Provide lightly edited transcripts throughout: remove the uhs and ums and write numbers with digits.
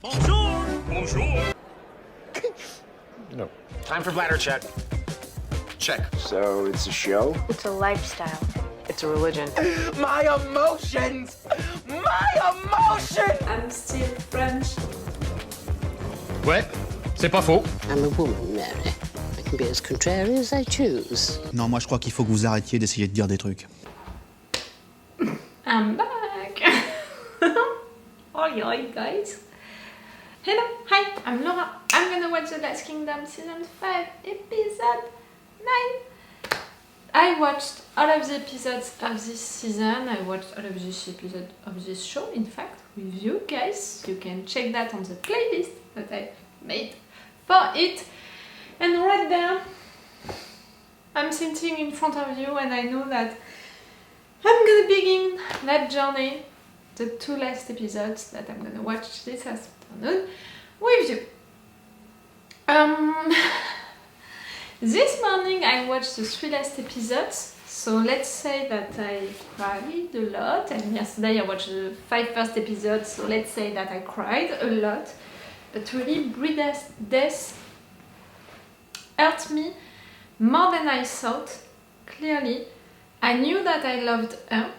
Bonjour! Bonjour! No. Time for bladder check. Check. So it's a show? It's a lifestyle. It's a religion. My emotions! My emotions! I'm still French. Ouais, c'est pas faux. I'm a woman, Mary. I can be as contrary as I choose. Non, moi je crois qu'il faut que vous arrêtiez d'essayer de dire des trucs. I'm back! Oi, guys. Hello, hi, I'm Laura. I'm gonna watch The Last Kingdom Season 5, Episode 9. I watched all of the episodes of this season. I watched all of this episode of this show, in fact, with you guys. You can check that on the playlist that I made for it. And right there, I'm sitting in front of you and I know that I'm gonna begin that journey, the 2 last episodes that I'm gonna watch this afternoon with you. This morning I watched the 3 last episodes, so let's say that I cried a lot, and yesterday I watched the 5 first episodes, so let's say that I cried a lot, but really Brida's death hurt me more than I thought, clearly. I knew that I loved her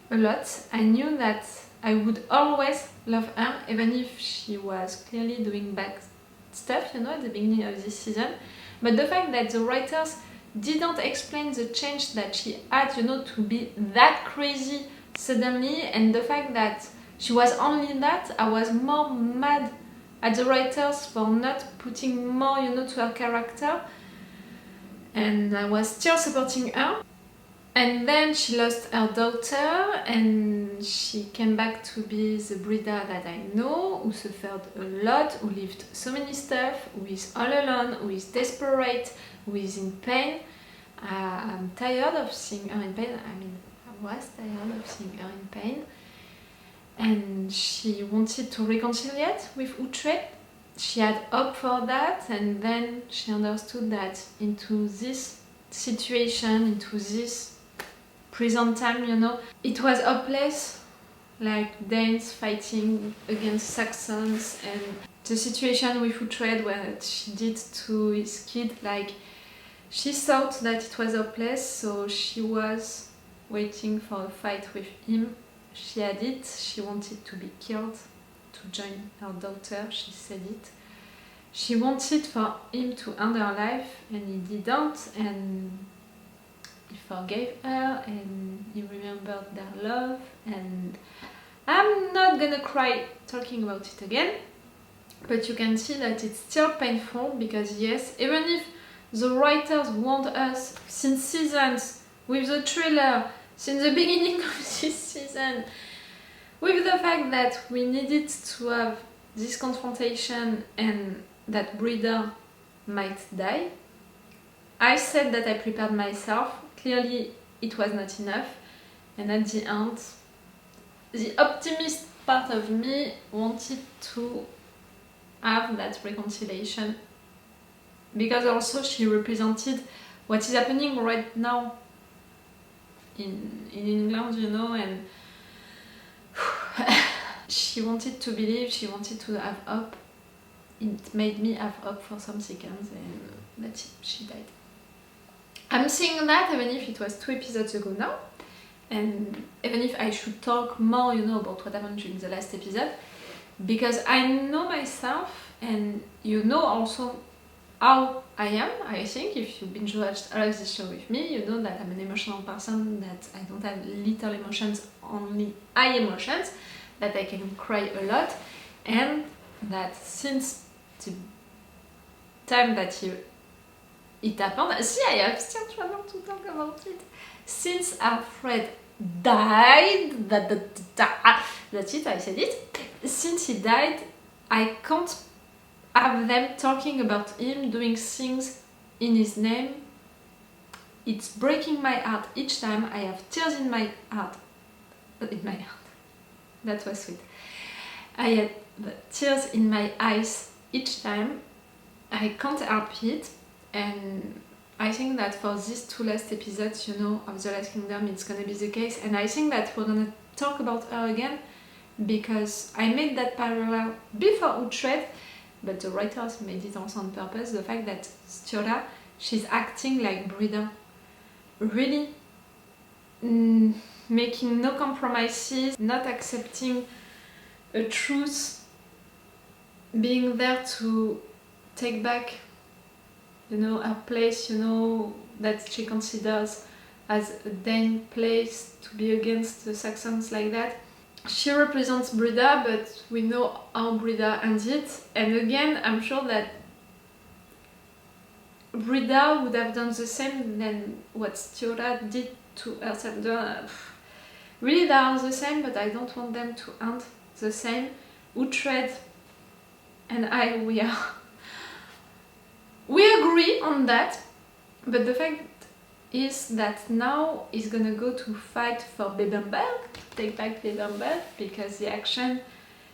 a lot. I knew that I would always love her, even if she was clearly doing bad stuff, you know, at the beginning of this season. But the fact that the writers didn't explain the change that she had, you know, to be that crazy suddenly, and the fact that she was only that, I was more mad at the writers for not putting more, you know, to her character. And I was still supporting her. And then she lost her daughter and she came back to be the Brida that I know, who suffered a lot, who lived so many stuff, who is all alone, who is desperate, who is in pain. I'm tired of seeing her in pain. I mean, I was tired of seeing her in pain. And she wanted to reconcile with Uthred. She had hope for that, and then she understood that into this situation, into this prison time, you know, it was hopeless, like Danes fighting against Saxons, and the situation with Uthred, what she did to his kid, like, she thought that it was hopeless, so she was waiting for a fight with him. She had it, she wanted to be killed, to join her daughter, she said it. She wanted for him to end her life, and he didn't, and he forgave her, and he remembered their love, and I'm not gonna cry talking about it again, but you can see that it's still painful, because yes, even if the writers want us since seasons, with the trailer, since the beginning of this season, with the fact that we needed to have this confrontation and that Brida might die, I said that I prepared myself. Clearly it was not enough, and at the end the optimist part of me wanted to have that reconciliation, because also she represented what is happening right now in England, you know, and she wanted to believe, she wanted to have hope. It made me have hope for some seconds, and that's it, she died. I'm seeing that even if it was 2 episodes ago now, and even if I should talk more, you know, about what happened during the last episode, because I know myself, and you know also how I am. I think if you binge watched all of this show with me, you know that I'm an emotional person, that I don't have little emotions, only high emotions, that I can cry a lot, and that since the time that it happened, see, I have still trouble to talk about it. Since Aelfwynn died, that's it, I said it. Since he died, I can't have them talking about him, doing things in his name. It's breaking my heart each time. I have tears in my heart. That was sweet. I had tears in my eyes each time. I can't help it, and I think that for these 2 last episodes, you know, of The Last Kingdom, it's gonna be the case, and I think that we're gonna talk about her again, because I made that parallel before Uthred, but the writers made it also on purpose, the fact that Stiola, she's acting like Brida. Really making no compromises, not accepting a truth, being there to take back, her place, that she considers as a Dane place, to be against the Saxons like that. She represents Brida, but we know how Brida ended, and again, I'm sure that Brida would have done the same than what Stiola did to herself. Really, they are the same, but I don't want them to end the same. Uthred and I, we agree on that, but the fact is that now he's gonna go to fight for Bebbanburg, to take back Bebbanburg, because the action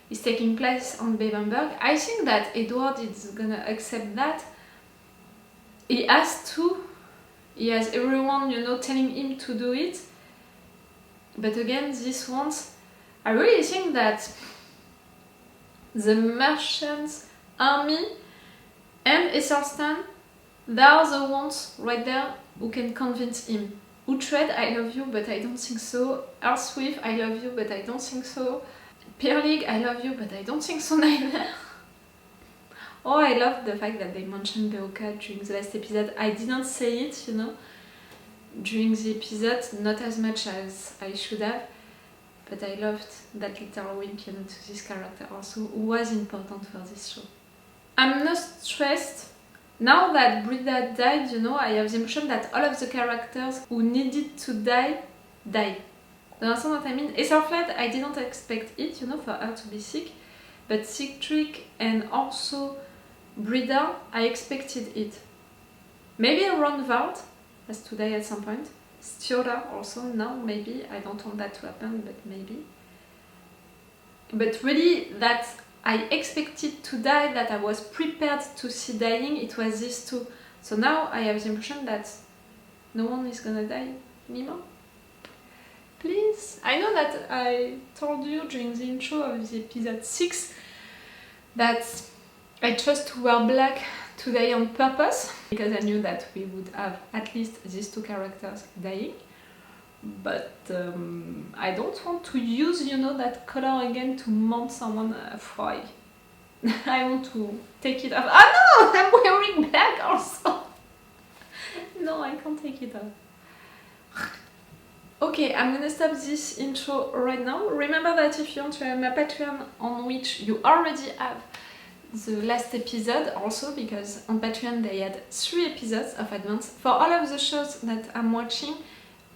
is taking place on Bebbanburg. I think that Edward is gonna accept that. He has to. He has everyone, telling him to do it. But again, this once, I really think that the merchants' army and Haesten, they are the ones right there who can convince him. Uthred, I love you, but I don't think so. Aelswith, I love you, but I don't think so. Perlig, I love you, but I don't think so neither. Oh, I love the fact that they mentioned Beoka during the last episode. I didn't say it, during the episode, not as much as I should have, but I loved that little wink, to this character also, who was important for this show. I'm not stressed. Now that Brida died, I have the impression that all of the characters who needed to die, died. You understand what I mean? Aelfwynn, I didn't expect it, for her to be sick, but Sigtryg and also Brida, I expected it. Maybe Ronvald has to die at some point. Stiola also, now maybe. I don't want that to happen, but maybe. But really, that I expected to die, that I was prepared to see dying, it was these two. So now I have the impression that no one is gonna die anymore. Please. I know that I told you during the intro of the episode 6 that I chose to wear black today on purpose, because I knew that we would have at least these two characters dying. But I don't want to use, that color again to mount someone why. I want to take it off. Ah no! I'm wearing black also! No, I can't take it off. Okay, I'm gonna stop this intro right now. Remember that if you want to have my Patreon, on which you already have the last episode also, because on Patreon they had 3 episodes of advance. For all of the shows that I'm watching,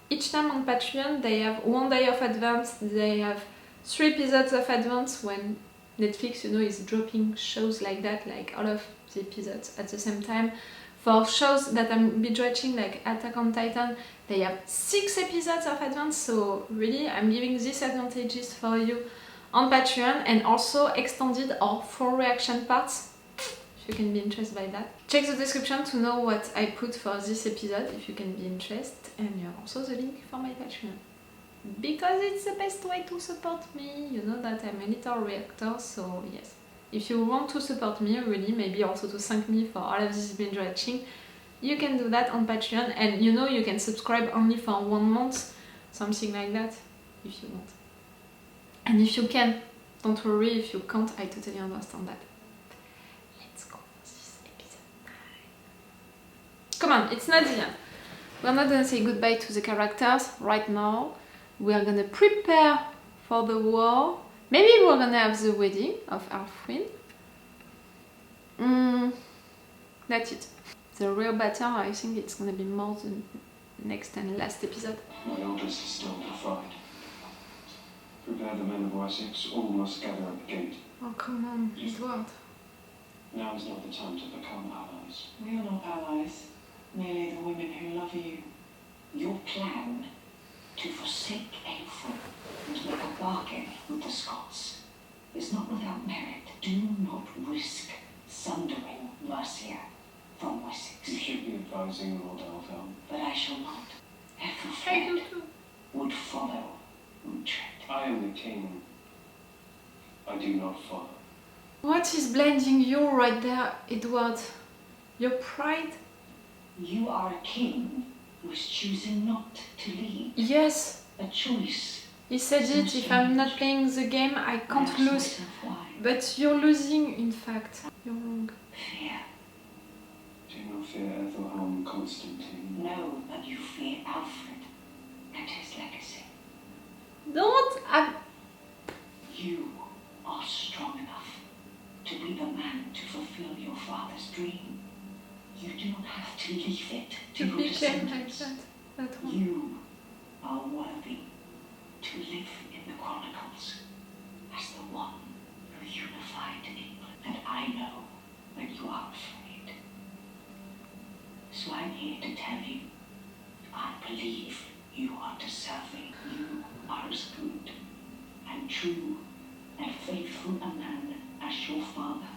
each time on Patreon they have 1 day of advance, they have 3 episodes of advance when Netflix, is dropping shows like that, like all of the episodes at the same time. For shows that I'm binge watching, like Attack on Titan, they have 6 episodes of advance, so really I'm giving these advantages for you on Patreon, and also extended or full reaction parts, if you can be interested by that. Check the description to know what I put for this episode, if you can be interested, and you have also the link for my Patreon. Because it's the best way to support me, you know that I'm a little reactor, so yes. If you want to support me, really, maybe also to thank me for all of this binge watching, you can do that on Patreon, and you can subscribe only for 1 month, something like that, if you want. And if you can, don't worry, if you can't, I totally understand that. Let's go for this episode 9. Come on, it's not the end. We're not gonna say goodbye to the characters right now. We are gonna prepare for the war. Maybe we're gonna have the wedding of Aelfwynn. That's it. The real battle, I think it's gonna be more the next and last episode. My eldest is still defied. Prepare the men of Wessex, all must gather at the gate. Oh, come on, Edward. Now is not the time to become allies. We are not allies, merely the women who love you. Your plan to forsake Aelfwynn and make a bargain with the Scots is not without merit. Do not risk sundering Mercia from Wessex. You should be advising Lord Aelfwynn. But I shall not. I do Aelfwynn too. would follow Uthred. I am the king. I do not follow. What is blinding you right there, Edward? Your pride? You are a king who is choosing not to lead. Yes. A choice. He said it, if I'm not playing the game, I can't Ask lose. myself why. But you're losing, in fact. You're wrong. Fear. Do you not fear Aelfwynn, Constantin? No, but you fear Aelfwynn and his legacy. Don't! You are strong enough to be the man to fulfill your father's dream. You do not have to leave it to You your became like descendants. that one. You are worthy to live in the chronicles as the one who unified England. And I know that you are afraid. So I'm here to tell you, I believe you are deserving. You are as good and true and faithful a man as your father.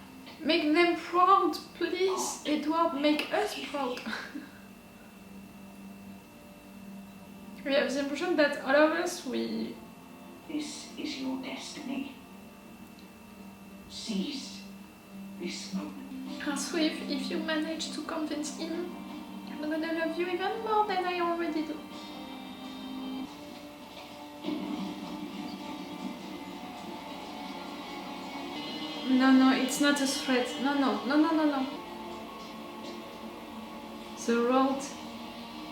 Make them proud, please. Edward, make us proud. We have the impression that all of us, This is your destiny. Seize this moment. Aelswith, if you manage to convince him, I'm gonna love you even more than I already do. No, it's not a threat. No. The road.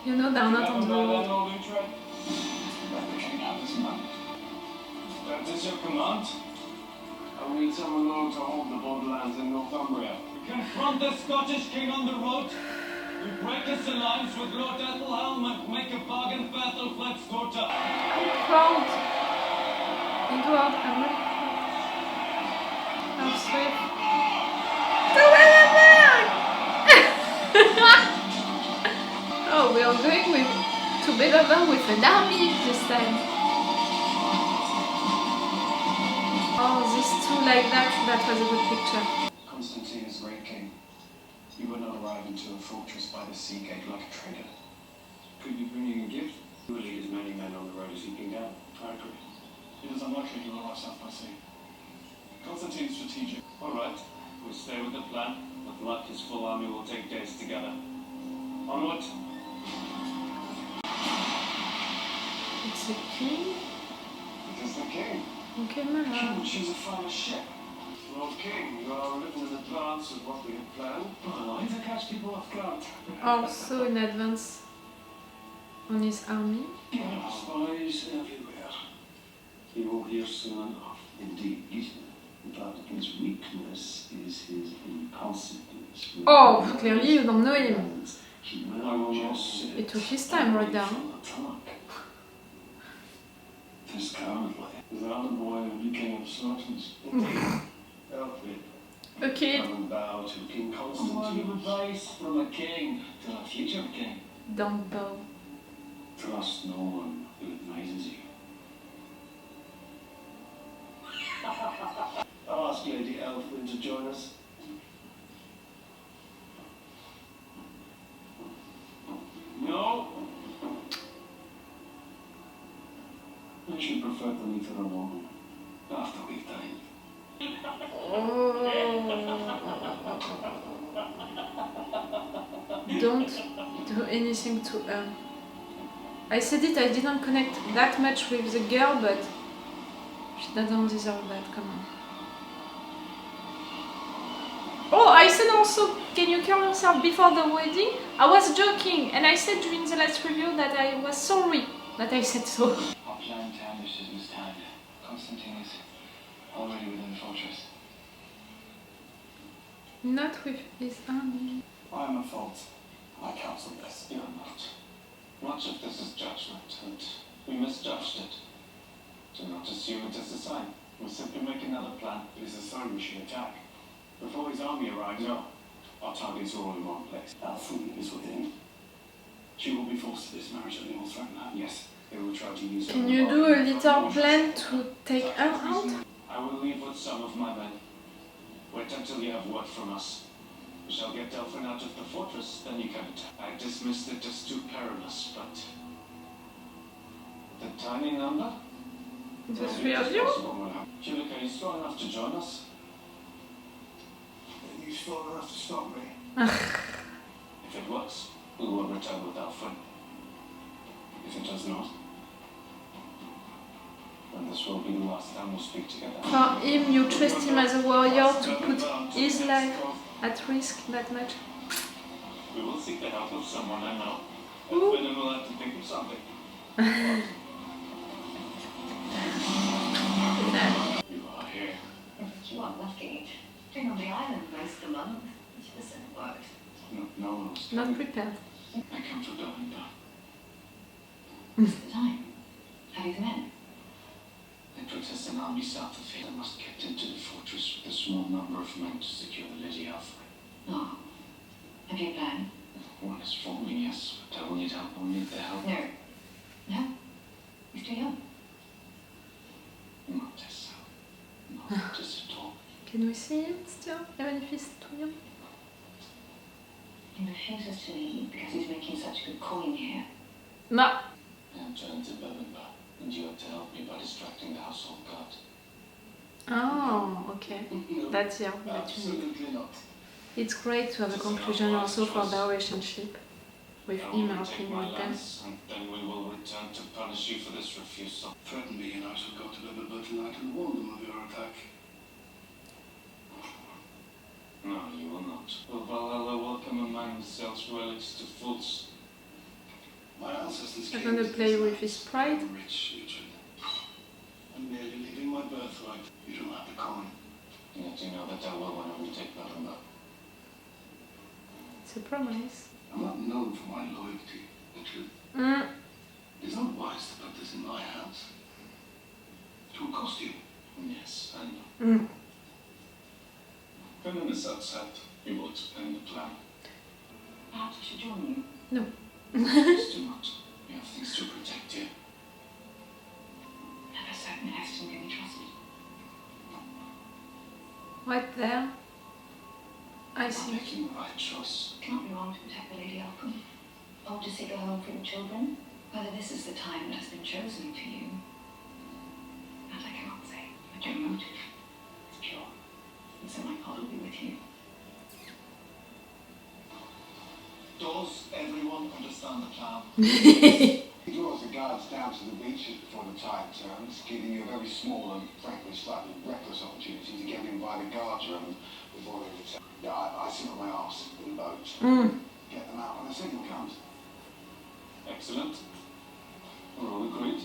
You know they're not on the road. Uthred? Let the king have his man. That is your command? I will need someone alone to hold the borderlands in Northumbria. We confront the Scottish king on the road. We break his alliance with Lord Aelfwynn and make a bargain for Aelfwynn's daughter. I'm proud. Edward, I'm really proud. Aelswith. To Bebbanburg! Oh, we are going to Bebbanburg with an army this time. Oh, these two like that was a good picture. Constantin is great king. You would not arrive into a fortress by the sea gate like a trader. Could be bringing a gift. You will lead as many men on the road as you can get. I agree. It is unlikely to arrive south by sea. Constantin is strategic. All right, we'll stay with the plan. With luck, his full army will take days together. Onward. It's a king? It is the king. Okay, my King love. will choose a finer ship. Lord King, you are written in advance of what we have planned. Otherwise, I catch people off guard. Also in advance on his army. Spies everywhere. He will hear soon enough. Indeed. But his weakness is his inconsequence. Oh, clearly you don't know him. He will just sit It took his time right down. from the top. This cowardly. The other boy will be king of the Sartans. Aelfwynn. A kid. I will bow to King Word of Constantine. advice from a king to a future king. Don't bow. Trust no one who advises you. I'll ask Lady Aelfwynn to join us. No. I should prefer to leave her alone after we've dined. Don't do anything to her. I said it, I didn't connect that much with the girl, but she doesn't deserve that, come on. Oh, I said also, can you kill yourself before the wedding? I was joking, and I said during the last review that I was sorry that I said so. Our plan to ambush is mistimed. Constantin is already within the fortress. Not with his army. I am at fault. I counsel this. You are not. Much of this is judgment, and we misjudged it. Do not assume it is a sign. We'll simply make another plan. It is a sign we should attack. Before his army arrives, No. our targets are all in one place. Aelfwynn is within. She will be forced to this marriage and they will threaten her. Yes, they will try to use her. Can you do a little plan to take her out? I will leave with some of my men. Wait until you have word from us. We shall get Aelfwynn out of the fortress, then you can attack. I dismissed it as too perilous, but the tiny number? The three of you? Possible will happen. Julika, are you strong enough to join us? Are you strong enough to stop me? If it works, we will return with Aelfwynn. If it does not, then this will be the last time we speak together. For him, you trust him as a warrior to put his life at risk that much? We will seek the help of someone I know. Aelfwynn will have to think of something. You are here. You are lucky. Been on the island most of the month. Which hasn't worked. No one was Not prepared. I come for Bebbanburg. What's the time? Have you the men? They protest an army south of here that must get into the fortress with a small number of men to secure the Lady Aelfwynn. Oh. Have you a plan? One is forming, yes, but I will need help. I will need the help. No. No? You're too young. Not this help. Not this at all. Can we see him still, even if he's too young? He refuses to leave because he's making such good coin here. No. I am turned to Bebbanburg, and you have to help me by distracting the household guard. Oh, okay. No, That's yeah, what you need. absolutely not. It's great to have a conclusion also for their relationship with I him will or retake him my with them. lands, and then we will return to punish you for this refusal. Threaten me and I shall go to Bebbanburg tonight and warn them of your attack. No, you will not. Will Valhalla welcome a man who sells relics to fools? My ancestors I'm came gonna to play this with land his pride. rich, Uthred. I'm merely leaving my birthright. You don't have the coin. Yet you know that I will when I retake Bebbanburg. It's a promise. I'm not known for my loyalty, Uthred. Mm. It's not wise to put this in my hands. It will cost you. Yes, I know. Mm. When this outside, you will explain the plan. Perhaps I should join you. No. It's too much. You have things to protect here. Never certain Haesten can be trusted. Right there. I You are see. making the right choice. Can't be wrong to protect the Lady Aelfwynn. Or to seek a home for your children. Whether this is the time that has been chosen for you, that I cannot say. But your motive is pure. And so my God will be with you. Does everyone understand the plan? He draws the guards down to the beaches before the tide turns, giving you a very small and frankly slightly reckless opportunity to get in by the guards room before they return. Yeah, I sit on my arse in the boat. Get them out when the signal comes. Excellent. We're all agreed.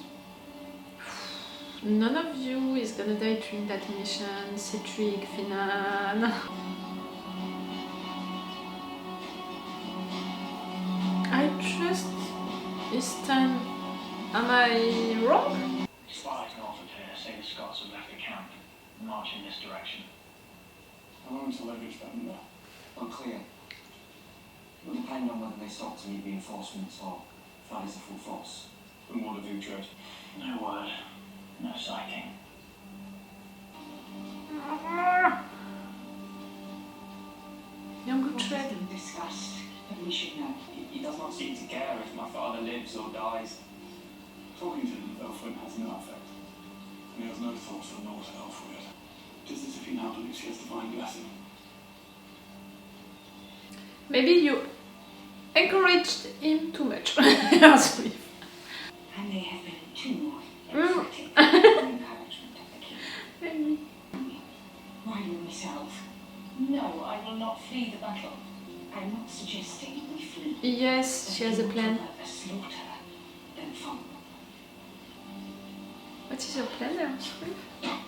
None of you is gonna die during that mission. Citric, Finan. I trust Haesten. Am I wrong? Spies north of here say the Scots have left the camp and march in this direction. How long until they reach Bebbanburg? Unclear. It will depend on whether they stop to meet reinforcements or if that is a full force. And what of Uthred? No word, no sighting. Young Uthred. Been discussed, but we should know. He does not seem to care if my father lives or dies. Talking to him, Aelfwynn has no effect. And he has no thoughts for North Aelfwynn. Just as if he now believes he has divine blessing. Maybe you encouraged him too much. Aelswith. And they have been too Mm. emphatic in the encouragement of the king. Maybe. Riding myself. No, I will not flee the battle. I'm not suggesting we flee. Yes, she has a plan. A slaughter, then follow. What is your plan, Aelswith?